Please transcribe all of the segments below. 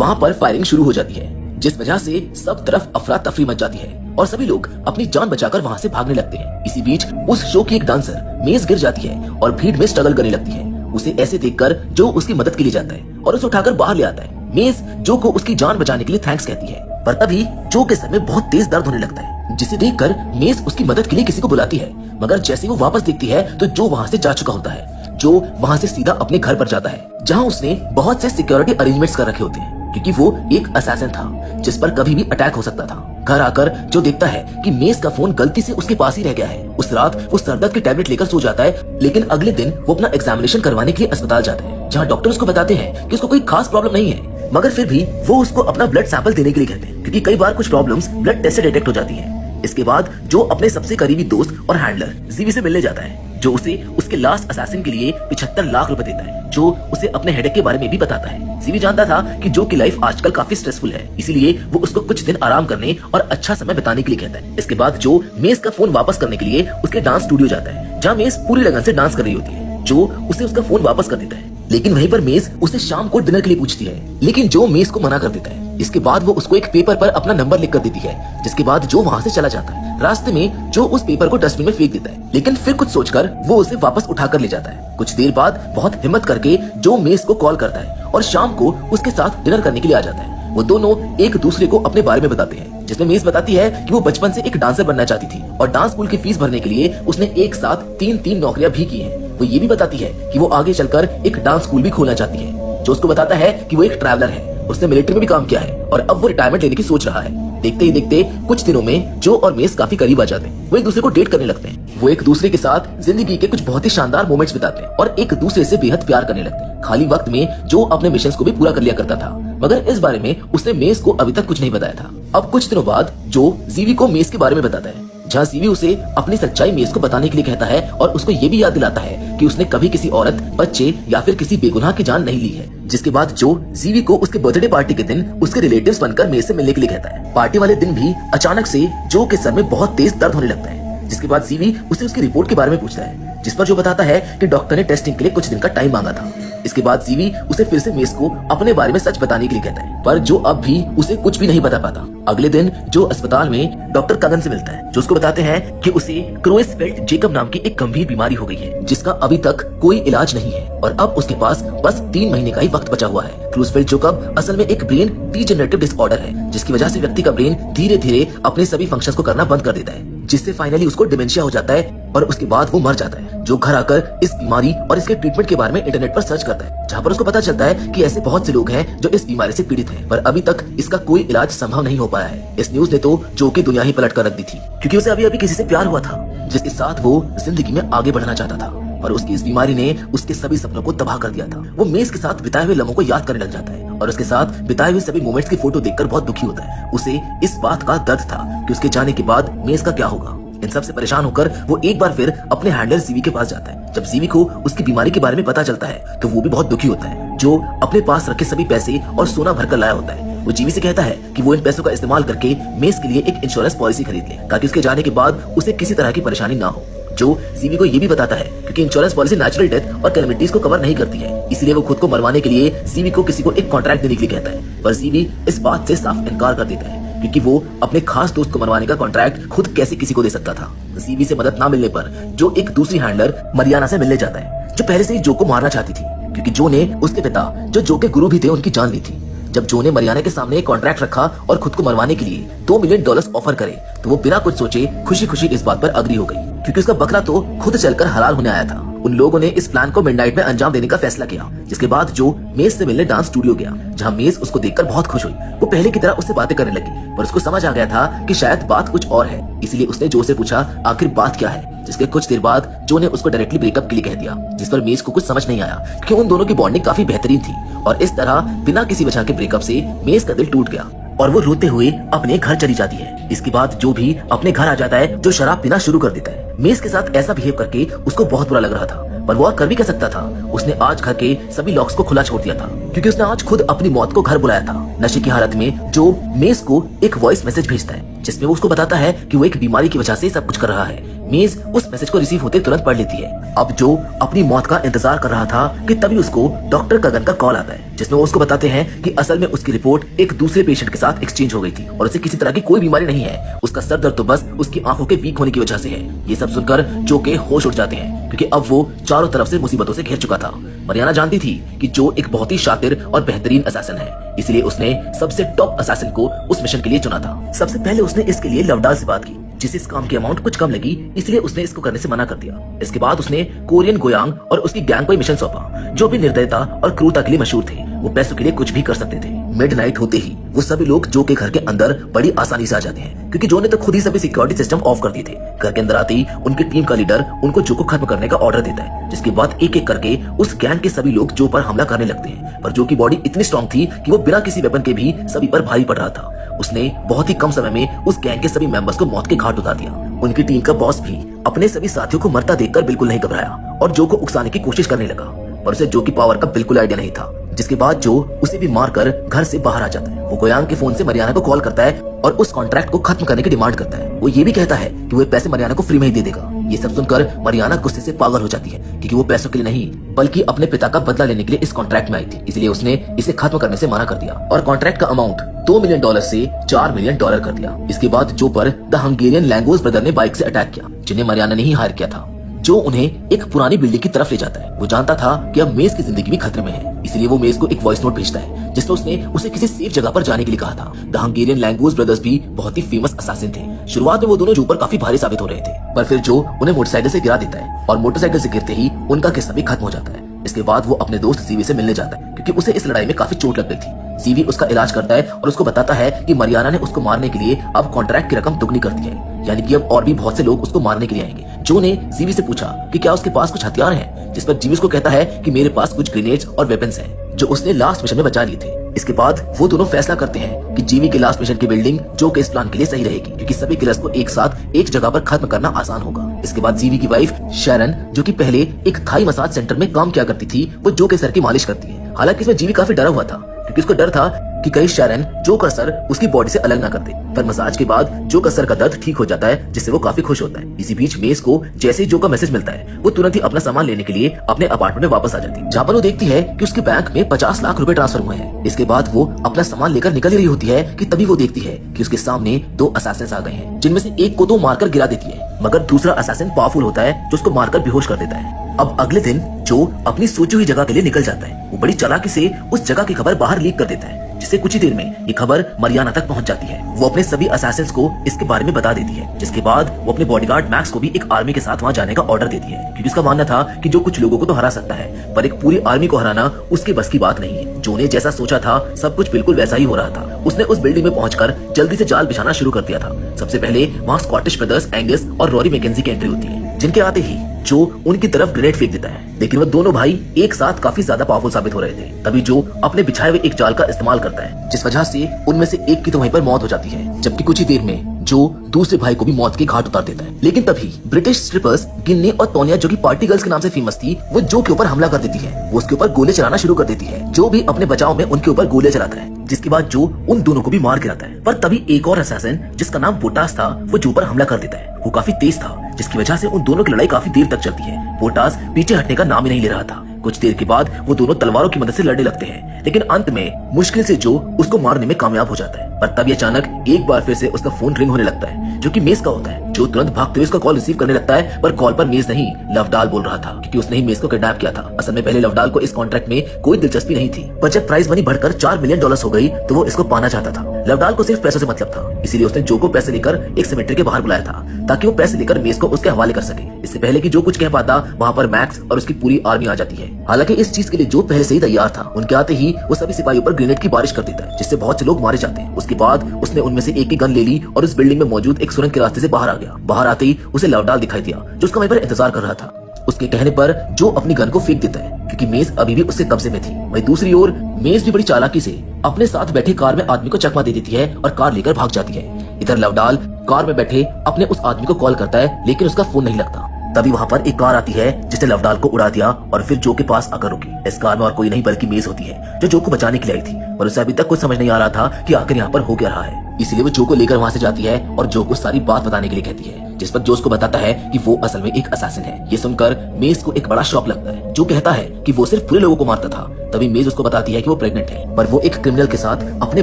वहाँ पर फायरिंग शुरू हो जाती है, जिस वजह से सब तरफ अफरा तफरी मच जाती है और सभी लोग अपनी जान बचाकर वहाँ से भागने लगते हैं। इसी बीच उस शो की एक डांसर मेज गिर जाती है और भीड़ में स्ट्रगल करने लगती है। उसे ऐसे देखकर जो उसकी मदद के लिए जाता है और उसे उठाकर बाहर ले आता है। मेज जो को उसकी जान बचाने के लिए थैंक्स कहती है, पर तभी जो के सर में बहुत तेज दर्द होने लगता है, जिसे देखकर मेज उसकी मदद के लिए किसी को बुलाती है। मगर जैसे वो वापस देखती है तो जो वहाँ से जा चुका होता है। जो वहाँ से सीधा अपने घर पर जाता है, जहाँ उसने बहुत से सिक्योरिटी अरेंजमेंट्स कर रखे होते हैं, क्योंकि वो एक असैसिन था जिस पर कभी भी अटैक हो सकता था। घर आकर जो देखता है कि मेज का फोन गलती से उसके पास ही रह गया है। उस रात वो सरदर्द की टैबलेट लेकर सो जाता है, लेकिन अगले दिन वो अपना एग्जामिनेशन करवाने के लिए अस्पताल जाता है, जहाँ डॉक्टर उसको बताते हैं कि उसको कोई खास प्रॉब्लम नहीं है, मगर फिर भी वो उसको अपना ब्लड सैंपल देने के लिए कहते हैं, क्योंकि कई बार कुछ प्रॉब्लम्स ब्लड टेस्ट से डिटेक्ट हो जाती है। इसके बाद जो अपने सबसे करीबी दोस्त और हैंडलर जीवी से मिलने जाता है, जो उसे उसके लास्ट असैसिन के लिए 75 लाख रुपए देता है, जो उसे अपने हेडेक के बारे में भी बताता है। जीवी जानता था कि जो की लाइफ आजकल काफी स्ट्रेसफुल है, इसीलिए वो उसको कुछ दिन आराम करने और अच्छा समय बिताने के लिए कहता है। इसके बाद जो मेज का फोन वापस करने के लिए उसके डांस स्टूडियो जाता है, जहाँ मेज पूरी लगन से डांस कर रही होती है। जो उसे उसका फोन वापस कर देता है, लेकिन वहीं पर मेज उसे शाम को डिनर के लिए पूछती है, लेकिन जो मेज को मना कर देता है। इसके बाद वो उसको एक पेपर पर अपना नंबर लिख कर देती है, जिसके बाद जो वहाँ से चला जाता है। रास्ते में जो उस पेपर को डस्टबिन में फेंक देता है, लेकिन फिर कुछ सोचकर वो उसे वापस उठाकर ले जाता है। कुछ देर बाद बहुत हिम्मत करके जो मेज को कॉल करता है और शाम को उसके साथ डिनर करने के लिए आ जाता है। वो दोनों एक दूसरे को अपने बारे में बताते हैं, जिसमें मेज बताती है कि वो बचपन से एक डांसर बनना चाहती थी और डांस स्कूल की फीस भरने के लिए उसने एक साथ तीन नौकरियां भी की हैं। वो ये भी बताती है कि वो आगे चलकर एक डांस स्कूल भी खोलना चाहती है। जो उसको बताता है कि वो एक ट्रैवलर है, उसने मिलिट्री में भी काम किया है और अब वो रिटायरमेंट लेने की सोच रहा है। देखते ही देखते कुछ दिनों में जो और मेज काफी करीब आ जाते हैं। वो एक दूसरे को डेट करने लगते हैं। वो एक दूसरे के साथ जिंदगी के कुछ बहुत ही शानदार मोमेंट्स बिताते हैं और एक दूसरे से बेहद प्यार करने लगते हैं। खाली वक्त में जो अपने मिशंस को भी पूरा कर लिया करता था, मगर इस बारे में उसने मेज को अभी तक कुछ नहीं बताया था। अब कुछ दिनों बाद जो जीवी को मेज के बारे में बताता है, जहाँ जीवी उसे अपनी सच्चाई मेज को बताने के लिए कहता है और उसको ये भी याद दिलाता है कि उसने कभी किसी औरत, बच्चे या फिर किसी बेगुनाह की जान नहीं ली है। जिसके बाद जो जीवी को उसके बर्थडे पार्टी के दिन उसके रिलेटिव्स बनकर मेज से मिलने के लिए कहता है। पार्टी वाले दिन भी अचानक से जो के सर में बहुत तेज दर्द होने लगता है, जिसके बाद जीवी उसे उसकी रिपोर्ट के बारे में पूछता है, जिस पर जो बताता है कि डॉक्टर ने टेस्टिंग के लिए कुछ दिन का टाइम मांगा था। इसके बाद जीवी उसे फिर से मेज को अपने बारे में सच बताने के लिए कहता है, पर जो अब भी उसे कुछ भी नहीं बता पाता। अगले दिन जो अस्पताल में डॉक्टर कगन से मिलता है, जो उसको बताते हैं कि उसे क्रोएसफेल्ड जेकब नाम की एक गंभीर बीमारी हो गई है, जिसका अभी तक कोई इलाज नहीं है और अब उसके पास बस 3 महीने का ही वक्त बचा हुआ है। क्रोएसफेल्ड जेकब असल में एक ब्रेन डीजेनरेटिव डिसऑर्डर है, जिसकी वजह से व्यक्ति का ब्रेन धीरे धीरे अपने सभी फंक्शंस को करना बंद कर देता है, जिससे फाइनली उसको डिमेंशिया हो जाता है और उसके बाद वो मर जाता है। जो घर आकर इस बीमारी और इसके ट्रीटमेंट के बारे में इंटरनेट पर सर्च करता है, जहाँ पर उसको पता चलता है कि ऐसे बहुत से लोग हैं जो इस बीमारी से पीड़ित हैं, पर अभी तक इसका कोई इलाज संभव नहीं हो पाया है। इस न्यूज ने तो जो की दुनिया ही पलट कर रख दी थी, क्योंकि उसे अभी किसी से प्यार हुआ था, जिसके साथ वो जिंदगी में आगे बढ़ना चाहता था, और उसकी इस बीमारी ने उसके सभी सपनों को तबाह कर दिया था। वो मेज के साथ बिताए हुए लम्हों को याद करने लग जाता है और उसके साथ बिताए हुए सभी मोमेंट्स की फोटो देखकर बहुत दुखी होता है। उसे इस बात का दर्द था कि उसके जाने के बाद मेज का क्या होगा। इन सब से परेशान होकर वो एक बार फिर अपने हैंडलर जीवी के पास जाता है। जब जीवी को उसकी बीमारी के बारे में पता चलता है तो वो भी बहुत दुखी होता है। जो अपने पास रखे सभी पैसे और सोना भरकर लाया होता है, वो जीवी से कहता है कि वो इन पैसों का इस्तेमाल करके मेज के लिए एक इंश्योरेंस पॉलिसी खरीद ले, ताकि उसके जाने के बाद उसे किसी तरह की परेशानी ना हो। जो जीवी को ये भी बताता है क्योंकि इंश्योरेंस पॉलिसी नेचुरल डेथ और कैलेमिटीज को कवर नहीं करती है, इसलिए वो खुद को मरवाने के लिए जीवी को किसी को एक कॉन्ट्रैक्ट देने के लिए कहता है, पर जीवी इस बात से साफ इनकार कर देता है, क्योंकि वो अपने खास दोस्त को मरवाने का कॉन्ट्रैक्ट खुद कैसे किसी को दे सकता था। जीवी से मदद ना मिलने पर जो एक दूसरी हैंडलर मरियाना से मिलने जाता है, जो पहले से ही जो को मारना चाहती थी, क्योंकि जो ने उसके पिता जो के गुरु भी थे उनकी जान ली थी। जब जो ने मरियाना के सामने एक कॉन्ट्रैक्ट रखा और खुद को मरवाने के लिए $2 मिलियन ऑफर करे, तो वो बिना कुछ सोचे खुशी खुशी इस बात पर अग्री हो गई, क्योंकि उसका बकरा तो खुद चलकर हलाल होने आया था। उन लोगों ने इस प्लान को मिडनाइट में अंजाम देने का फैसला किया, जिसके बाद जो मेज से मिलने डांस स्टूडियो गया, जहाँ मेज उसको देखकर बहुत खुश हुई। वो पहले की तरह उससे बातें करने लगी, पर उसको समझ आ गया था कि शायद बात कुछ और है, इसीलिए उसने जो से पूछा आखिर बात क्या है, जिसके कुछ देर बाद जो ने उसको डायरेक्टली ब्रेकअप के लिए कह दिया, जिस पर मेज को कुछ समझ नहीं आया, क्योंकि उन दोनों की बॉन्डिंग काफी बेहतरीन थी और इस तरह बिना किसी वजह के ब्रेकअप से मेज का दिल टूट गया और वो रोते हुए अपने घर चली जाती है। इसके बाद जो भी अपने घर आ जाता है, जो शराब पीना शुरू कर देता है। मेज के साथ ऐसा बिहेव करके उसको बहुत बुरा लग रहा था, पर वो और कर भी क्या सकता था। उसने आज घर के सभी लॉक्स को खुला छोड़ दिया था, क्योंकि उसने आज खुद अपनी मौत को घर बुलाया था। नशे की हालत में जो मेज को एक वॉइस मैसेज भेजता है, जिसमें वो उसको बताता है कि वो एक बीमारी की वजह से सब कुछ कर रहा है। मेज उस मैसेज को रिसीव होते तुरंत पढ़ लेती है। अब जो अपनी मौत का इंतजार कर रहा था कि तभी उसको डॉक्टर कगन का कॉल आता है, जिसमें वो उसको बताते हैं कि असल में उसकी रिपोर्ट एक दूसरे पेशेंट के साथ एक्सचेंज हो गई थी और उसे किसी तरह की कोई बीमारी नहीं है। उसका सर दर्द तो बस उसकी आंखों के वीक होने की वजह से है। ये सब सुनकर जो के होश उड़ जाते हैं, क्योंकि अब वो चारों तरफ से मुसीबतों से घिर चुका था। मरियाना जानती थी कि जो एक बहुत ही शातिर और बेहतरीन असैसिन है, इसलिए उसने सबसे टॉप असैसिन को उस मिशन के लिए चुना था। सबसे पहले उसने इसके लिए लवडाल से बात की, जिसे इस काम की अमाउंट कुछ कम लगी, इसलिए उसने इसको करने से मना कर दिया। इसके बाद उसने कोरियन गोयांग और उसकी गैंग को मिशन सौंपा, जो भी निर्दयता और क्रूरता के लिए मशहूर थे। वो पैसों के लिए कुछ भी कर सकते थे। मिडनाइट होते ही वो सभी लोग जो के घर के अंदर बड़ी आसानी से आ जाते हैं, क्योंकि जो ने तो खुद ही सभी सिक्योरिटी सिस्टम ऑफ कर दिए थे। घर के अंदर आते ही उनकी टीम का लीडर उनको जो को खत्म करने का ऑर्डर देता है, जिसके बाद एक एक करके उस गैंग के सभी लोग जो पर हमला करने लगते हैं। पर जो की बॉडी इतनी स्ट्रॉन्ग थी कि वो बिना किसी वेपन के भी सभी पर भारी पड़ रहा था। उसने बहुत ही कम समय में उस गैंग के सभी मेंबर्स को मौत के घाट उतार दिया। उनकी टीम का बॉस भी अपने सभी साथियों को मरता देखकर बिल्कुल नहीं घबराया और जो को उकसाने की कोशिश करने लगा, पर उसे जो की पावर का बिल्कुल आइडिया नहीं था। जिसके बाद जो उसे भी मारकर घर से बाहर आ जाता है। वो गोयांग के फोन से मरियाना को कॉल करता है और उस कॉन्ट्रैक्ट को खत्म करने की डिमांड करता है। वो ये भी कहता है कि वो पैसे मरियाना को फ्री में ही दे देगा। ये सब सुनकर मरियाना गुस्से से पागल हो जाती है, क्योंकि वो पैसों के लिए नहीं बल्कि अपने पिता का बदला लेने के लिए इस कॉन्ट्रैक्ट में आई थी। इसलिए उसने इसे खत्म करने से मना कर दिया और कॉन्ट्रैक्ट का अमाउंट $2 मिलियन से $4 मिलियन कर दिया। इसके बाद जो पर द हंगेरियन लैंगोस ब्रदर ने बाइक से अटैक किया, जिन्हें मरियाना ने ही हायर किया था। जो उन्हें एक पुरानी बिल्डिंग की तरफ ले जाता है। वो जानता था कि अब मेज की जिंदगी भी खतरे में है, इसलिए वो मेज को एक वॉइस नोट भेजता है, जिसमें उसने उसे किसी सेफ जगह पर जाने के लिए कहा था। द हंगेरियन लैंगोस ब्रदर्स भी बहुत ही फेमस असैसिन थे। शुरुआत में वो दोनों जो पर काफी भारी साबित हो रहे थे, पर फिर जो उन्हें मोटरसाइकिल से गिरा देता है और मोटरसाइकिल से गिरते ही उनका किस्सा भी खत्म हो जाता है। इसके बाद वो अपने दोस्त सीवी से मिलने जाता है, क्योंकि उसे इस लड़ाई में काफी चोट लग गई थी। सीवी उसका इलाज करता है और उसको बताता है कि मरियाना ने उसको मारने के लिए अब कॉन्ट्रैक्ट की रकम दुगनी कर दी है, यानी कि अब और भी बहुत से लोग उसको मारने के लिए आएंगे। जो ने सीवी से पूछा कि क्या उसके पास कुछ हथियार हैं, जिस पर जीवी उसको कहता है कि मेरे पास कुछ ग्रेनेड्स और वेपन्स हैं, जो उसने लास्ट मिशन में बचा लिए थे। इसके बाद वो दोनों फैसला करते हैं कि जीवी के लास्ट मिशन की बिल्डिंग जो के इस प्लान के लिए सही रहेगी, क्योंकि सभी किलर्स को एक साथ एक जगह पर खत्म करना आसान होगा। इसके बाद जीवी की वाइफ शैरन, जो कि पहले एक थाई मसाज सेंटर में काम किया करती थी, वो जो के सर की मालिश करती है। हालांकि इसमें जीवी काफी डरा हुआ था, क्योंकि उसको डर था कि कहीं शैरन जो का सर उसकी बॉडी से अलग ना कर दे। पर मसाज के बाद जो का सर का दर्द ठीक हो जाता है, जिससे वो काफी खुश होता है। इसी बीच मेज को जैसे ही जो का मैसेज मिलता है, वो तुरंत ही अपना सामान लेने के लिए अपने अपार्टमेंट में वापस आ जाती है, जहाँ पर वो देखती है कि उसके बैंक में 50 लाख रुपए ट्रांसफर हुए हैं। इसके बाद वो अपना सामान लेकर निकल ही रही होती है कि तभी वो देखती है कि उसके सामने 2 असैसिन्स आ गए हैं, जिनमें से एक को तो मारकर गिरा देती है, मगर दूसरा असैसिन पावरफुल होता है, जो उसको मारकर बेहोश कर देता है। अब अगले दिन जो अपनी सोची हुई जगह के लिए निकल जाता है। वो बड़ी चालाकी से उस जगह की खबर बाहर लीक कर देता है, जिससे कुछ ही देर में ये खबर मरियाना तक पहुंच जाती है। वो अपने सभी असैसिन्स को इसके बारे में बता देती है, जिसके बाद वो अपने बॉडीगार्ड मैक्स को भी एक आर्मी के साथ वहां जाने का ऑर्डर देती है, क्योंकि उसका मानना था कि जो कुछ लोगों को तो हरा सकता है, पर एक पूरी आर्मी को हराना उसके बस की बात नहीं है। जो ने जैसा सोचा था सब कुछ बिल्कुल वैसा ही हो रहा था। उसने उस बिल्डिंग में पहुंचकर जल्दी से जाल बिछाना शुरू कर दिया था। सबसे पहले वहाँ स्कॉटिश ब्रदर्स एंगस और रॉरी मैकेंजी की एंट्री होती है, जिनके आते ही जो उनकी तरफ ग्रेनेड फेंक देता है, लेकिन वो दोनों भाई एक साथ काफी ज्यादा पावरफुल साबित हो रहे थे। तभी जो अपने बिछाए हुए एक जाल का इस्तेमाल करता है, जिस वजह से उनमें से एक की तो वहीं पर मौत हो जाती है, जबकि कुछ ही देर में जो दूसरे भाई को भी मौत के घाट उतार देता है। लेकिन तभी ब्रिटिश स्ट्रिपर्स गिन्नी और टोनिया, जो कि पार्टी गर्ल्स के नाम से फेमस थी, वो जो के ऊपर हमला कर देती है। वो उसके ऊपर गोले चलाना शुरू कर देती है। जो भी अपने बचाव में उनके ऊपर गोले चलाता है, जिसके बाद जो उन दोनों को भी मार गिराता है। पर तभी एक और असैसिन, जिसका नाम बोटास था, वो जो पर हमला कर देता है। वो काफी तेज था, जिसकी वजह से उन दोनों की लड़ाई काफी देर तक चलती है। बोटास पीछे हटने का नाम ही नहीं ले रहा था। कुछ देर के बाद वो दोनों तलवारों की मदद से लड़ने लगते हैं, लेकिन अंत में मुश्किल से जो उसको मारने में कामयाब हो जाता है। पर तभी अचानक एक बार फिर से उसका फोन रिंग होने लगता है, जो कि मेज का होता है। जो तुरंत भागते हुए उसका कॉल रिसीव करने लगता है, पर कॉल पर मेज नहीं लवडाल बोल रहा था, क्योंकि उसने ही मेज को किडनैप किया था। असल में पहले लवडाल को इस कॉन्ट्रैक्ट में कोई दिलचस्पी नहीं थी, पर जब प्राइस मनी बढ़कर $4 मिलियन हो गई, तो वो इसको पाना चाहता था। लवडाल को सिर्फ पैसों से मतलब था, इसीलिए उसने जो को पैसे लेकर एक सेमेट्री के बाहर बुलाया था, ताकि वो पैसे लेकर मेज को उसके हवाले कर सके। इससे पहले कि जो कुछ कह पाता, वहाँ पर मैक्स और उसकी पूरी आर्मी आ जाती है। हालांकि इस चीज के लिए जो पहले से ही तैयार था। उनके आते ही वो सभी सिपाहियों पर ग्रेनेड की बारिश कर देता है, जिससे बहुत से लोग मारे जाते हैं। उसके बाद उसने उनमें से एक की गन ले ली और उस बिल्डिंग में मौजूद एक सुरंग के रास्ते से बाहर आ गया। बाहर आते ही उसे लवडाल दिखाई दिया, जो उसका वहीं पर इंतजार कर रहा था। उसके कहने पर जो अपनी गन को फेंक देता है, क्योंकि मेज अभी भी उससे कब्जे में थी। वहीं दूसरी ओर मेज भी बड़ी चालाकी से अपने साथ बैठे कार में आदमी को चकमा दे देती है और कार लेकर भाग जाती है। इधर लवडाल कार में बैठे अपने उस आदमी को कॉल करता है, लेकिन उसका फोन नहीं लगता। तभी वहाँ पर एक कार आती है, जिसने लवडाल को उड़ा दिया और फिर जो के पास आकर रुकी। इस कार में और कोई नहीं बल्कि मेज होती है, जो को बचाने के लिए आई थी, पर उसे अभी तक कुछ समझ नहीं आ रहा था कि आखिर यहाँ पर हो क्या रहा है। इसलिए वो जो को लेकर वहाँ से जाती है और जो को सारी बात बताने के लिए कहती है। जिस पर जो उसको बताता है कि वो असल में एक असैसिन है। ये सुनकर मेज को एक बड़ा शॉक लगता है। जो कहता है कि वो सिर्फ बुरे लोगों को मारता था। तभी मेज उसको बताती है कि वो प्रेग्नेंट है, पर वो एक क्रिमिनल के साथ अपने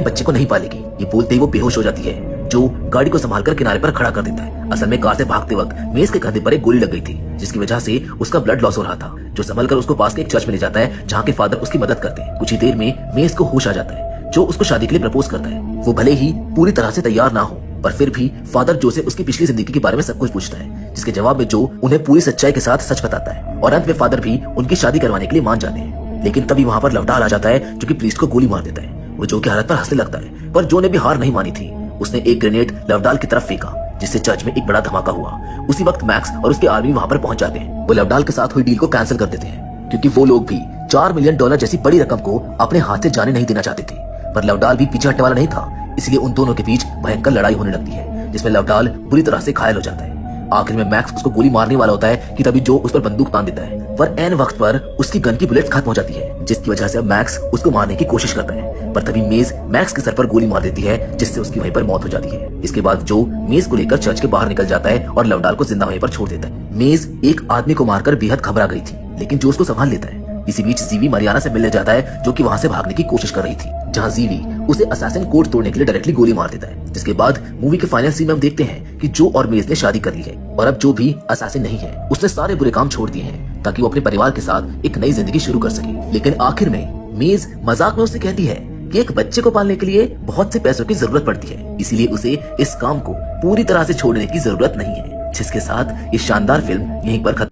बच्चे को नहीं पालेगी। ये बोलते ही वो बेहोश हो जाती है, जो गाड़ी को संभालकर किनारे पर खड़ा कर देता है। असल में कार से भागते वक्त मेज के कंधे पर एक गोली लग गई थी, जिसकी वजह से उसका ब्लड लॉस हो रहा था। जो संभलकर उसको पास के एक चर्च में ले जाता है, जहाँ के फादर उसकी मदद करते हैं। कुछ ही देर में मेज को होश आ जाता है, जो उसको शादी के लिए प्रपोज करता है। वो भले ही पूरी तरह से तैयार ना हो, पर फिर भी फादर जो से उसकी पिछली जिंदगी के बारे में सब कुछ पूछता है, जिसके जवाब में जो उन्हें पूरी सच्चाई के साथ सच बताता है। और अंत में फादर भी उनकी शादी करवाने के लिए मान जाते हैं। लेकिन तभी वहाँ पर लवडाल आ जाता है, जो कि प्रीस्ट को गोली मार देता है। वो जो की हालत पर हंसने लगता है, पर जो ने भी हार नहीं मानी थी। उसने एक ग्रेनेड लवडाल की तरफ फेंका, जिससे चर्च में एक बड़ा धमाका हुआ। उसी वक्त मैक्स और उसके आर्मी वहाँ पर पहुंच जाते हैं। वो लवडाल के साथ हुई डील को कैंसिल कर देते हैं, क्योंकि वो लोग भी $4 मिलियन जैसी बड़ी रकम को अपने हाथ से जाने नहीं देना चाहते थे। पर लवडाल भी पीछे हटने वाला नहीं था, इसलिए उन दोनों के बीच भयंकर लड़ाई होने लगती है, जिसमें लवडाल बुरी तरह से घायल हो जाता है। आखिर में मैक्स उसको गोली मारने वाला होता है कि तभी जो उस पर बंदूक तान देता है, पर एन वक्त पर उसकी गन की बुलेट खत्म हो जाती है, जिसकी वजह से अब मैक्स उसको मारने की कोशिश करता है। पर तभी मेज मैक्स के सर पर गोली मार देती है, जिससे उसकी वहीं पर मौत हो जाती है। इसके बाद जो मेज को लेकर चर्च के बाहर निकल जाता है और लवडाल को जिंदा वहीं पर छोड़ देता है। मेज एक आदमी को मारकर बेहद घबरा गई थी, लेकिन जो उसको संभाल लेता है। इसी बीच जीवी मारियाना से मिलने जाता है, जो कि वहाँ से भागने की कोशिश कर रही थी, जहाँ जीवी उसे असैसिन कोड तोड़ने के लिए डायरेक्टली गोली मार देता है। जिसके बाद मूवी के फाइनल सीन में हम देखते हैं कि जो और मेज ने शादी कर ली है, और अब जो भी असैसिन नहीं है, उसने सारे बुरे काम छोड़ दिए हैं, ताकि वो अपने परिवार के साथ एक नई जिंदगी शुरू कर सके। लेकिन आखिर में मेज मजाक में उससे कहती है कि एक बच्चे को पालने के लिए बहुत से पैसों की जरूरत पड़ती है, इसीलिए उसे इस काम को पूरी तरह से छोड़ने की जरूरत नहीं है। जिसके साथ ये शानदार फिल्म यहीं पर खत्म